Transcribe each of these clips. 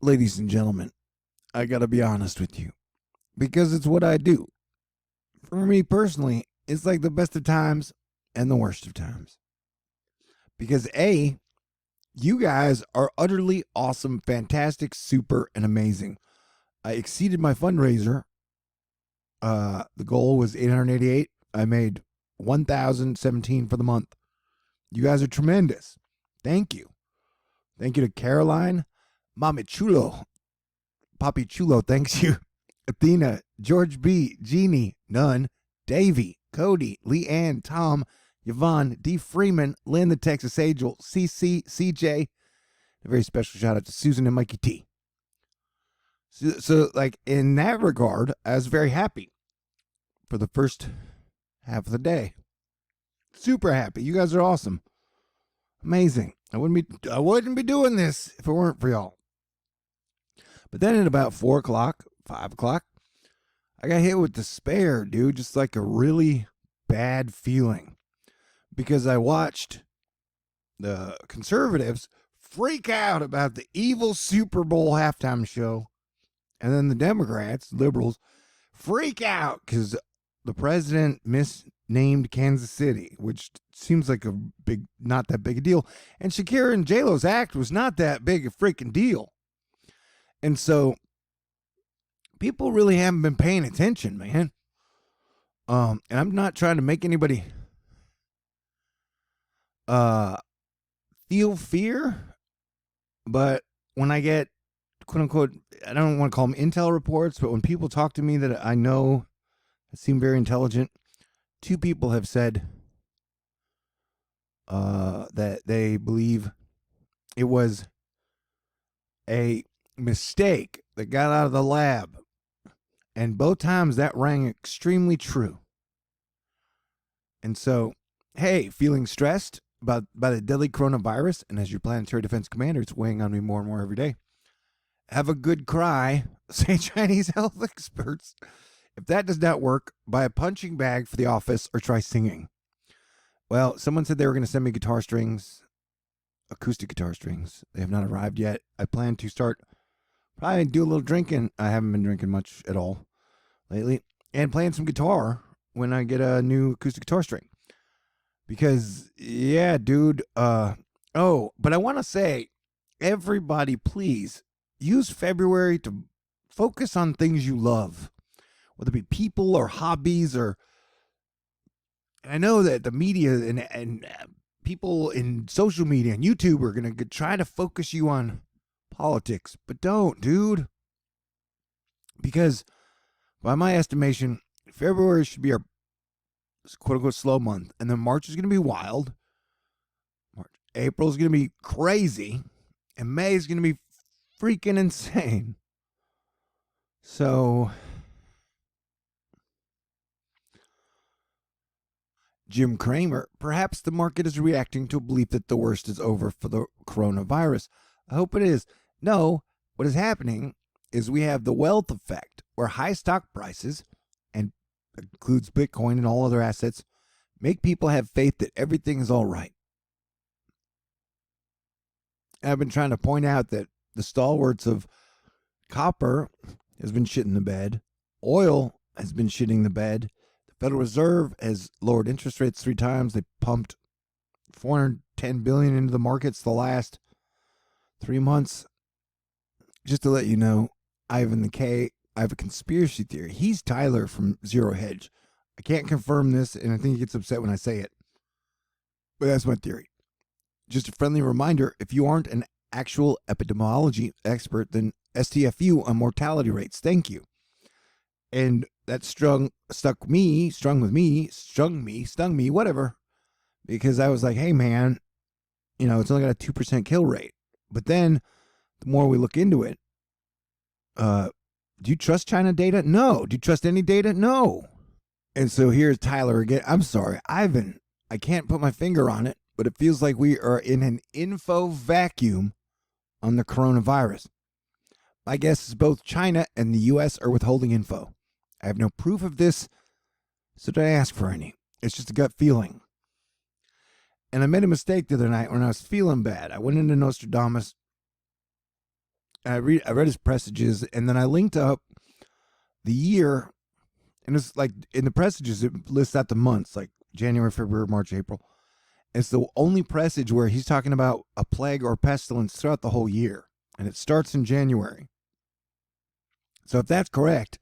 ladies and gentlemen, I gotta be honest with you because it's what I do. For me personally, it's like the best of times and the worst of times. Because A, you guys are utterly awesome, fantastic, super, and amazing. I exceeded my fundraiser. The goal was 888. I made 1,017 for the month. You guys are tremendous. Thank you. Thank you to Caroline, Mami Chulo, Papi Chulo, thanks you. Athena, George B, Jeannie, Nunn, Davey, Cody, Leanne, Tom, Yvonne, D. Freeman, Lynn the Texas Angel, CC, CJ. A very special shout out to Susan and Mikey T. So, like, in that regard, I was very happy for the first half of the day. Super happy. You guys are awesome. Amazing. I wouldn't be doing this if it weren't for y'all. But then at about 4 o'clock, 5 o'clock, I got hit with despair, dude. Just like a really bad feeling. Because I watched the conservatives freak out about the evil Super Bowl halftime show. And then the Democrats, liberals, freak out because the president misnamed Kansas City, which seems like not that big a deal. And Shakira and J-Lo's act was not that big a freaking deal. And so people really haven't been paying attention, man. And I'm not trying to make anybody feel fear, but when I get quote unquote, I don't want to call them intel reports, but when people talk to me that I know that seem very intelligent, 2 people have said that they believe it was a mistake that got out of the lab. And both times that rang extremely true. And so, hey, feeling stressed by the deadly coronavirus, and as your planetary defense commander, it's weighing on me more and more every day. Have a good cry, say Chinese health experts. If that does not work, buy a punching bag for the office or try singing. Well, someone said they were going to send me guitar strings, acoustic guitar strings. They have not arrived yet. I plan to start, probably do a little drinking. I haven't been drinking much at all lately. And playing some guitar when I get a new acoustic guitar string. Because, yeah, dude. But I want to say, everybody, please, use February to focus on things you love, whether it be people or hobbies or. And I know that the media and people in social media and YouTube are going to try to focus you on politics, but don't, dude. Because by my estimation, February should be our quote unquote slow month, and then March is going to be wild. April is going to be crazy, and May is going to be freaking insane. So, Jim Cramer, perhaps the market is reacting to a belief that the worst is over for the coronavirus. I hope it is. No, what is happening is we have the wealth effect, where high stock prices, and includes Bitcoin and all other assets, make people have faith that everything is all right. I've been trying to point out that the stalwarts of copper has been shitting the bed. Oil has been shitting the bed. The Federal Reserve has lowered interest rates 3 times. They pumped $410 billion into the markets the last 3 months. Just to let you know, Ivan the K, I have a conspiracy theory. He's Tyler from Zero Hedge. I can't confirm this, and I think he gets upset when I say it. But that's my theory. Just a friendly reminder, if you aren't an actual epidemiology expert, then STFU on mortality rates. Thank you. And that stung me, whatever. Because I was like, hey, man, it's only got a 2% kill rate. But then the more we look into it, do you trust China data? No. Do you trust any data? No. And so here's Tyler again. I'm sorry, Ivan, I can't put my finger on it, but it feels like we are in an info vacuum on the coronavirus. My guess is both China and the U.S. are withholding info. I have no proof of this, so don't ask for any. It's just a gut feeling. And I made a mistake the other night when I was feeling bad. I went into Nostradamus, I read his presages, and then I linked up the year, and it's like in the presages it lists out the months, like January, February, March, April. It's the only presage where he's talking about a plague or pestilence throughout the whole year, and it starts in January. So if that's correct,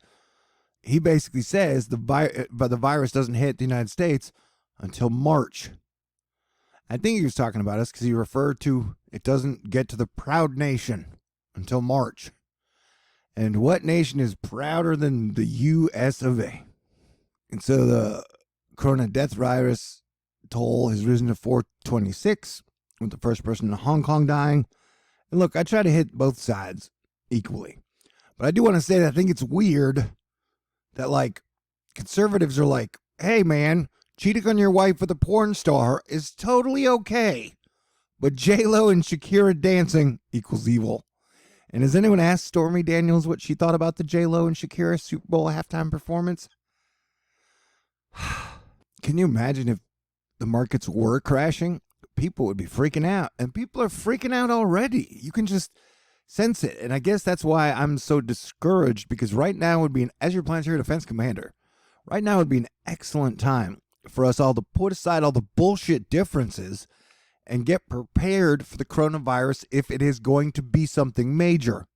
he basically says the virus doesn't hit the United States until March. I think he was talking about us because he referred to it doesn't get to the proud nation until March. And what nation is prouder than the US of A? And so the corona death virus toll has risen to 426, with the first person in Hong Kong dying. And look, I try to hit both sides equally. But I do want to say that I think it's weird that, like, conservatives are like, hey, man, cheating on your wife with a porn star is totally okay. But J-Lo and Shakira dancing equals evil. And has anyone asked Stormy Daniels what she thought about the J-Lo and Shakira Super Bowl halftime performance? Can you imagine if the markets were crashing? People would be freaking out. And people are freaking out already. You can just sense it. And I guess that's why I'm so discouraged, because right now would be, as your planetary defense commander, right now would be an excellent time for us all to put aside all the bullshit differences and get prepared for the coronavirus if it is going to be something major.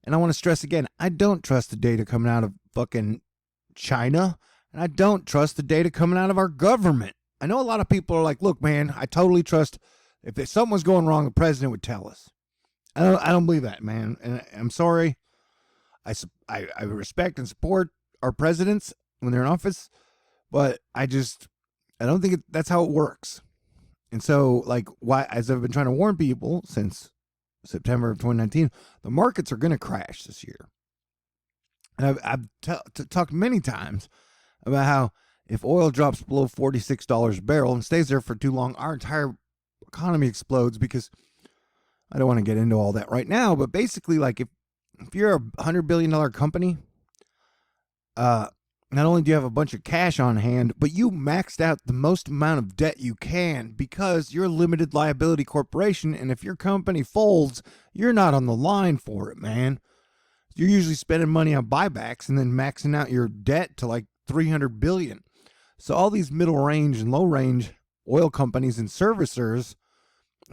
And I want to stress again, I don't trust the data coming out of fucking China, and I don't trust the data coming out of our government. I know a lot of people are like, look, man, I totally trust, if something was going wrong, the president would tell us. I don't believe that, man. And I'm sorry. I respect and support our presidents when they're in office, but I don't think that's how it works. And so, like, why, as I've been trying to warn people since September of 2019, the markets are going to crash this year. And I've talked many times about how if oil drops below $46 a barrel and stays there for too long, our entire economy explodes, because I don't want to get into all that right now. But basically, like, if you're a $100 billion company, not only do you have a bunch of cash on hand, but you maxed out the most amount of debt you can because you're a limited liability corporation. And if your company folds, you're not on the line for it, man. You're usually spending money on buybacks and then maxing out your debt to like $300 billion. So all these middle range and low range oil companies and servicers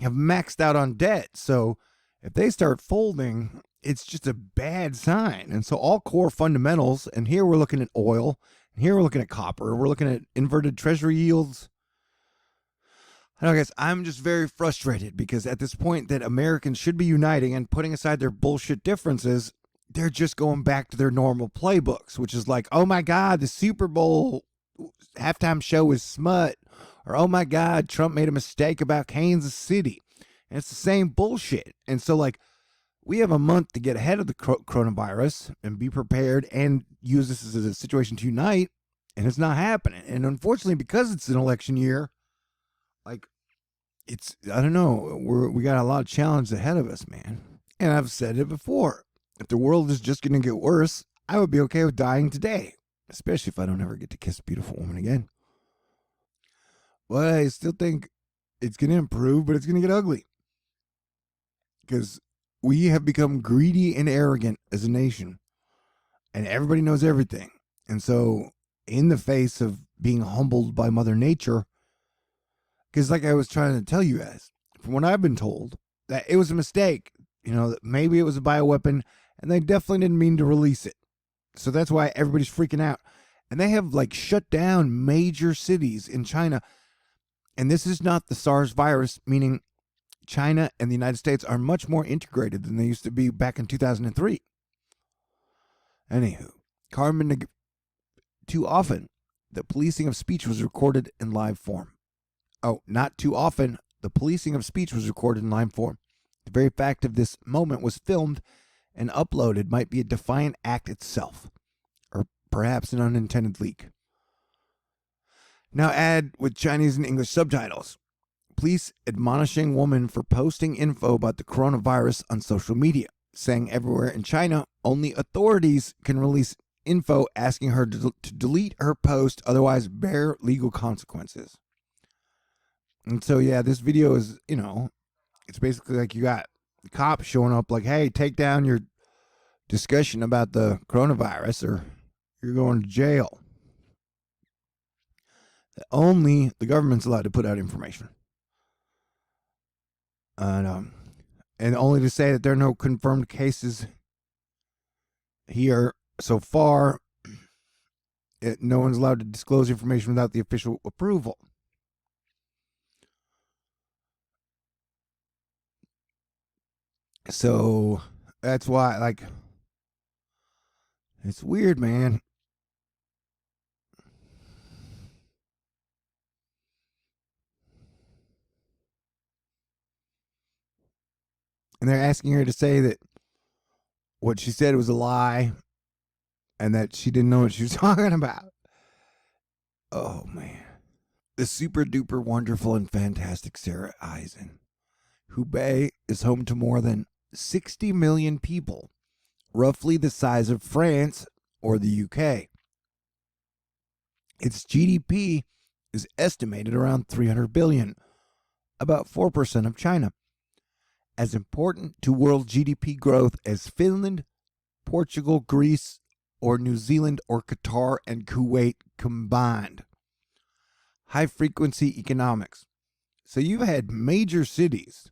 have maxed out on debt. So if they start folding, it's just a bad sign. And so all core fundamentals, and here we're looking at oil, and here we're looking at copper, we're looking at inverted treasury yields. I don't know, guys, I'm just very frustrated, because at this point that Americans should be uniting and putting aside their bullshit differences, they're just going back to their normal playbooks, which is like, oh my God, the Super Bowl halftime show is smut, or oh my God, Trump made a mistake about Kansas City. And it's the same bullshit. And so, like, we have a month to get ahead of the coronavirus and be prepared and use this as a situation to unite, and it's not happening. And unfortunately, because it's an election year, like, I don't know, we got a lot of challenges ahead of us, man. And I've said it before, if the world is just going to get worse, I would be okay with dying today, especially if I don't ever get to kiss a beautiful woman again. But I still think it's going to improve, but it's going to get ugly, because we have become greedy and arrogant as a nation, and everybody knows everything. And so in the face of being humbled by Mother Nature, because like I was trying to tell you guys, from what I've been told, that it was a mistake, that maybe it was a bioweapon, and they definitely didn't mean to release it. So that's why everybody's freaking out. And they have, like, shut down major cities in China. And this is not the SARS virus, meaning China and the United States are much more integrated than they used to be back in 2003. Anywho, too often, the policing of speech was recorded in live form. Oh, not too often, the policing of speech was recorded in live form. The very fact of this moment was filmed and uploaded might be a defiant act itself, or perhaps an unintended leak. Now add with Chinese and English subtitles. Police admonishing woman for posting info about the coronavirus on social media, saying everywhere in China only authorities can release info asking her to delete her post, otherwise bear legal consequences. And so, yeah, this video is, it's basically like you got cops showing up like, hey, take down your discussion about the coronavirus or you're going to jail. Only the government's allowed to put out information. And only to say that there are no confirmed cases here so far. No one's allowed to disclose information without the official approval. So that's why, like, it's weird, man. And they're asking her to say that what she said was a lie and that she didn't know what she was talking about. Oh, man. The super duper wonderful and fantastic Sarah Eisen. Hubei is home to more than 60 million people, roughly the size of France or the UK. Its GDP is estimated around 300 billion, about 4% of China. As important to world GDP growth as Finland, Portugal, Greece, or New Zealand, or Qatar and Kuwait combined. High frequency economics. So you've had major cities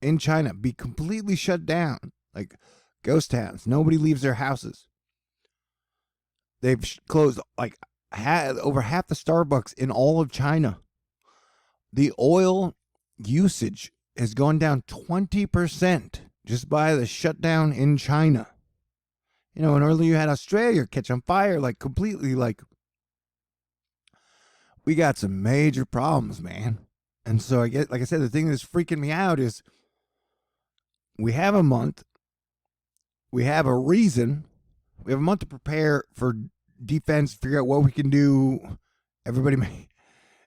in China be completely shut down, like ghost towns. Nobody leaves their houses. They've closed like over half the Starbucks in all of China. The oil usage has gone down 20% just by the shutdown in China. You know, and earlier you had Australia catch on fire, like completely, like, we got some major problems, man. And so I get, like I said, the thing that's freaking me out is we have a month, we have a reason, we have a month to prepare for defense, figure out what we can do. Everybody may,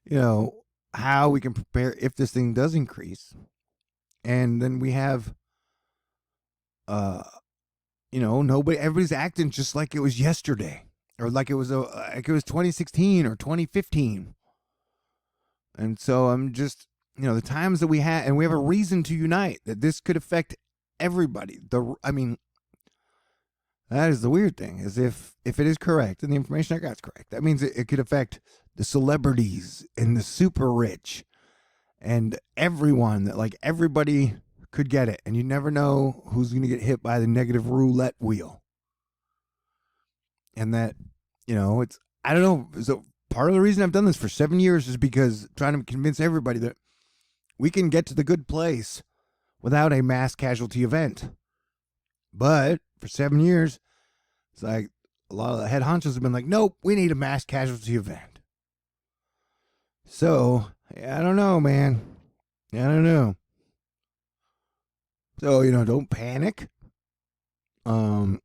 you know, how we can prepare if this thing does increase. And then we have, you know, everybody's acting just like it was yesterday, or like it was 2016 or 2015. And so I'm just, you know, the times that we had, and we have a reason to unite, that this could affect everybody. I mean, that is the weird thing, is if it is correct, and the information I got is correct, that means it could affect the celebrities and the super rich and everyone, that like everybody could get it, and you never know who's going to get hit by the negative roulette wheel. And that, you know, it's, I don't know. So part of the reason I've done this for 7 years is because trying to convince everybody that we can get to the good place without a mass casualty event. But for 7 years, it's like a lot of the head honchos have been like, nope, we need a mass casualty event. So, I don't know, man. I don't know. So, you know, don't panic. But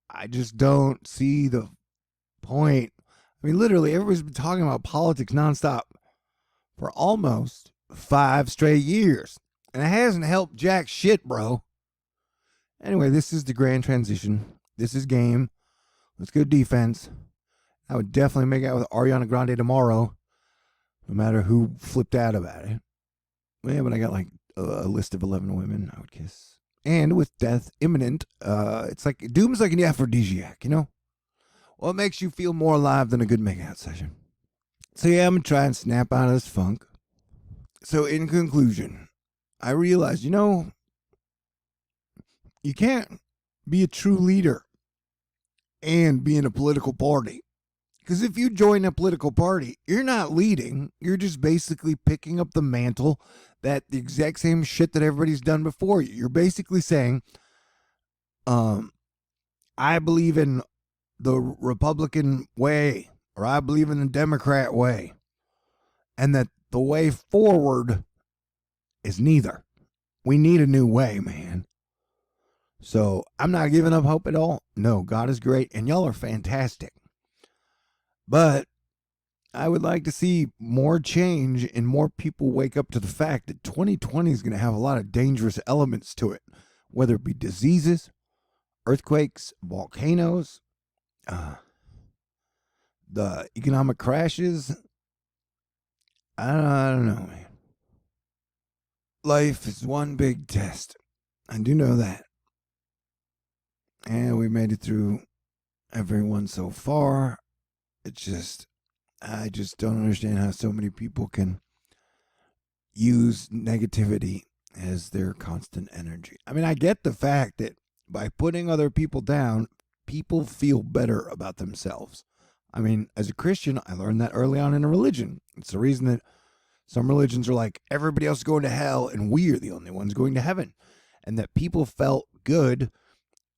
I just don't see the point. I mean, literally, everybody's been talking about politics nonstop for almost 5 straight years. And it hasn't helped jack shit, bro. Anyway, this is the grand transition. This is game. Let's go defense. I would definitely make out with Ariana Grande tomorrow, no matter who flipped out about it. Yeah, but I got like a list of 11 women I would kiss. And with death imminent, it's like, doom's like an aphrodisiac, you know? What makes you feel more alive than a good makeout session? So yeah, I'm going to try and snap out of this funk. So in conclusion, I realized, you know, you can't be a true leader and be in a political party. Because if you join a political party, you're not leading. You're just basically picking up the mantle that the exact same shit that everybody's done before you. You're basically saying, I believe in the Republican way, or I believe in the Democrat way, and that the way forward is neither. We need a new way, man. So I'm not giving up hope at all. No, God is great, and y'all are fantastic. But I would like to see more change and more people wake up to the fact that 2020 is going to have a lot of dangerous elements to it, whether it be diseases, earthquakes, volcanoes, the economic crashes. I don't know, man. life is one big test. I do know that. And we made it through everyone so far. I just don't understand how so many people can use negativity as their constant energy. I mean, I get the fact that by putting other people down, people feel better about themselves. I mean, as a Christian, I learned that early on in a religion. It's the reason that some religions are like, everybody else is going to hell and we're the only ones going to heaven. And that people felt good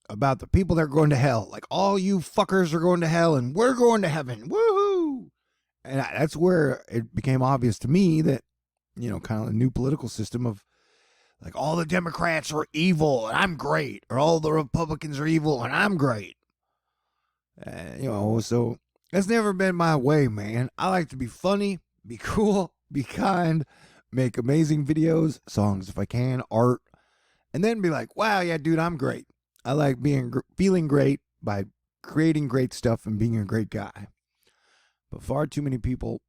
about the people that are going to hell. Like, all you fuckers are going to hell and we're going to heaven. Woohoo! And that's where it became obvious to me that, kind of a new political system of like, all the Democrats are evil and I'm great, or all the Republicans are evil and I'm great. So that's never been my way, man. I like to be funny, be cool, be kind, make amazing videos, songs if I can, art, and then be like, wow, yeah, dude, I'm great. I like feeling great by creating great stuff and being a great guy. But far too many people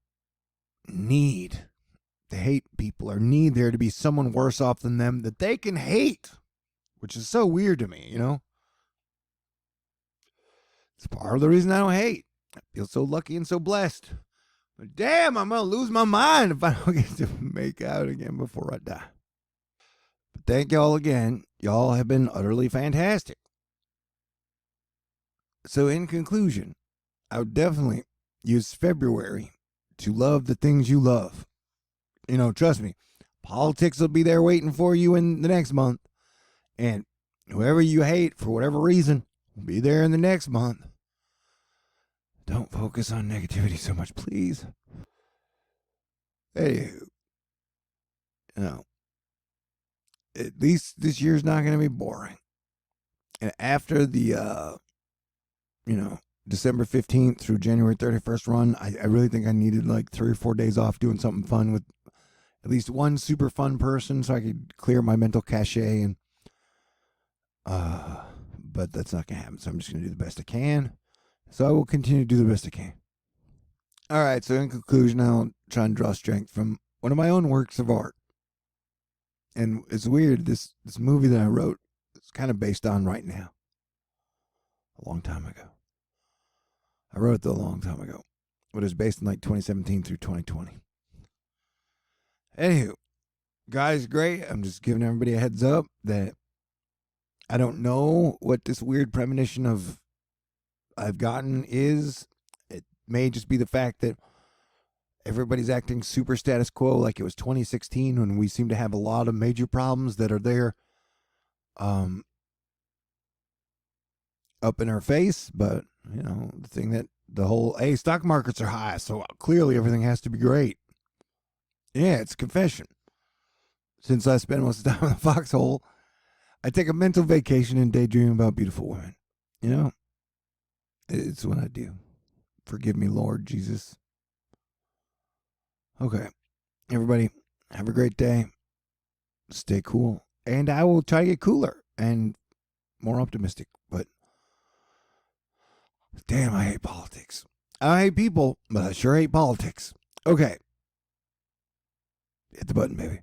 need to hate people or need there to be someone worse off than them that they can hate, which is so weird to me, It's part of the reason I don't hate. I feel so lucky and so blessed. But damn, I'm going to lose my mind if I don't get to make out again before I die. But thank y'all again. Y'all have been utterly fantastic. So in conclusion, I would definitely use February to love the things you love. Trust me, politics will be there waiting for you in the next month. And whoever you hate for whatever reason will be there in the next month. Don't focus on negativity so much, please. Anywho, at least this year's not going to be boring. And after the, December 15th through January 31st run, I really think I needed like 3 or 4 days off doing something fun with at least one super fun person so I could clear my mental cache. And but that's not going to happen, so I'm just going to do the best I can. So I will continue to do the best I can. All right, so in conclusion, I'll try and draw strength from one of my own works of art. And it's weird, this movie that I wrote is kind of based on right now. A long time ago. I wrote it a long time ago. But it was based in like 2017 through 2020. Anywho, guys, great. I'm just giving everybody a heads up that I don't know what this weird premonition of I've gotten is. It may just be the fact that everybody's acting super status quo like it was 2016 when we seem to have a lot of major problems that are there up in our face. But, the thing that the whole, hey, stock markets are high, so clearly everything has to be great. Yeah, it's confession. Since I spend most of the time in the foxhole, I take a mental vacation and daydream about beautiful women. It's what I do. Forgive me, Lord Jesus. Okay. Everybody, have a great day. Stay cool. And I will try to get cooler and more optimistic. But damn, I hate politics. I hate people, but I sure hate politics. Okay. Hit the button, baby.